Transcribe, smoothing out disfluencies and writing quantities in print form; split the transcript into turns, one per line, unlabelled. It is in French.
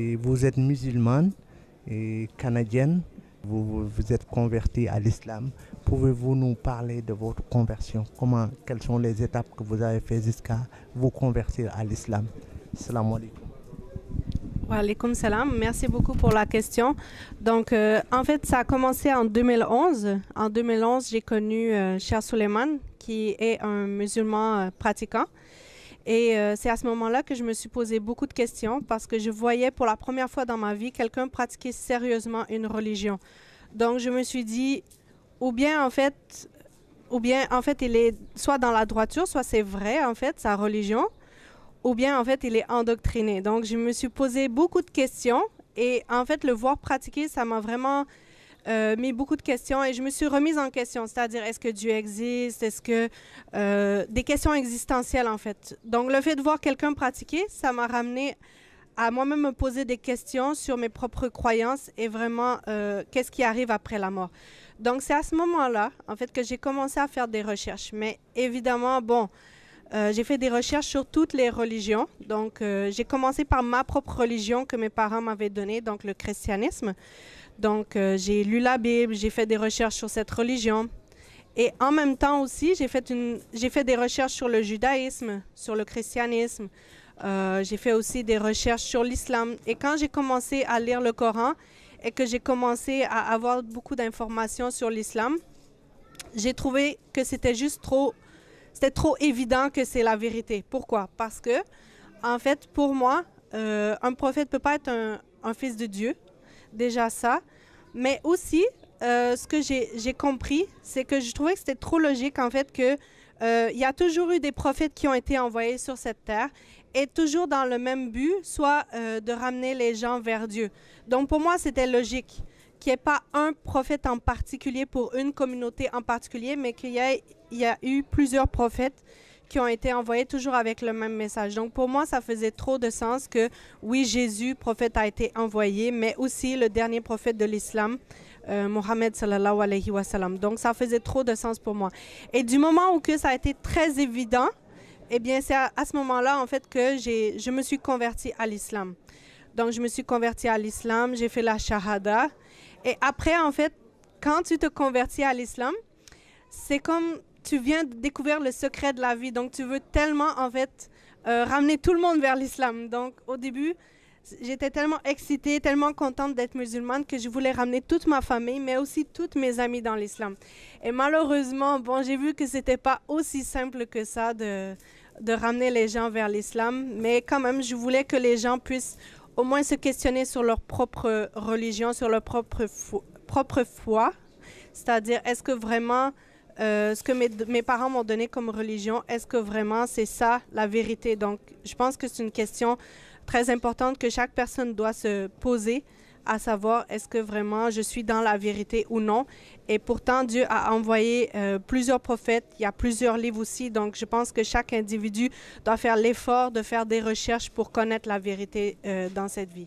Et vous êtes musulmane et canadienne, vous êtes convertie à l'islam. Pouvez-vous nous parler de votre conversion? Quelles sont les étapes que vous avez faites jusqu'à vous convertir à l'islam? Salam alaikum.
Wa alaykoum salam. Merci beaucoup pour la question. Donc, en fait, ça a commencé en 2011. En 2011, j'ai connu Cheikh Suleiman, qui est un musulman pratiquant. Et c'est à ce moment-là que je me suis posé beaucoup de questions parce que je voyais pour la première fois dans ma vie quelqu'un pratiquer sérieusement une religion. Donc, je me suis dit, ou bien en fait, il est soit dans la droiture, soit c'est vrai, en fait, sa religion, ou bien, en fait, il est endoctriné. Donc, je me suis posé beaucoup de questions et, en fait, le voir pratiquer, ça m'a vraiment mis beaucoup de questions et je me suis remise en question, c'est-à-dire est-ce que Dieu existe, est-ce que des questions existentielles en fait. Donc le fait de voir quelqu'un pratiquer, ça m'a ramené à moi-même me poser des questions sur mes propres croyances et vraiment qu'est-ce qui arrive après la mort. Donc c'est à ce moment-là en fait que j'ai commencé à faire des recherches. Mais évidemment, bon, j'ai fait des recherches sur toutes les religions. Donc j'ai commencé par ma propre religion que mes parents m'avaient donnée, donc le christianisme. Donc, j'ai lu la Bible, j'ai fait des recherches sur cette religion. Et en même temps aussi, j'ai fait des recherches sur le judaïsme, sur le christianisme. J'ai fait aussi des recherches sur l'islam. Et quand j'ai commencé à lire le Coran et que j'ai commencé à avoir beaucoup d'informations sur l'islam, j'ai trouvé que c'était trop évident que c'est la vérité. Pourquoi? Parce que, en fait, pour moi, un prophète ne peut pas être un fils de Dieu. Déjà ça, mais aussi ce que j'ai compris, c'est que je trouvais que c'était trop logique en fait que il y a toujours eu des prophètes qui ont été envoyés sur cette terre et toujours dans le même but, soit de ramener les gens vers Dieu. Donc pour moi, c'était logique qu'il n'y ait pas un prophète en particulier pour une communauté en particulier, mais qu'il y a eu plusieurs prophètes qui ont été envoyés toujours avec le même message. Donc pour moi, ça faisait trop de sens que oui, Jésus, prophète, a été envoyé, mais aussi le dernier prophète de l'islam, Mohammed sallallahu alayhi wa sallam. Donc ça faisait trop de sens pour moi. Et du moment où que ça a été très évident, eh bien c'est à ce moment-là en fait que je me suis convertie à l'islam. Donc je me suis convertie à l'islam, j'ai fait la shahada. Et après en fait, quand tu te convertis à l'islam, c'est comme tu viens de découvrir le secret de la vie. Donc, tu veux tellement, en fait, ramener tout le monde vers l'islam. Donc, au début, j'étais tellement excitée, tellement contente d'être musulmane que je voulais ramener toute ma famille, mais aussi toutes mes amies dans l'islam. Et malheureusement, bon, j'ai vu que c'était pas aussi simple que ça de ramener les gens vers l'islam. Mais quand même, je voulais que les gens puissent au moins se questionner sur leur propre religion, sur leur propre foi. C'est-à-dire, est-ce que vraiment ce que mes parents m'ont donné comme religion, est-ce que vraiment c'est ça la vérité? Donc, je pense que c'est une question très importante que chaque personne doit se poser, à savoir est-ce que vraiment je suis dans la vérité ou non. Et pourtant, Dieu a envoyé plusieurs prophètes, il y a plusieurs livres aussi, donc je pense que chaque individu doit faire l'effort de faire des recherches pour connaître la vérité dans cette vie.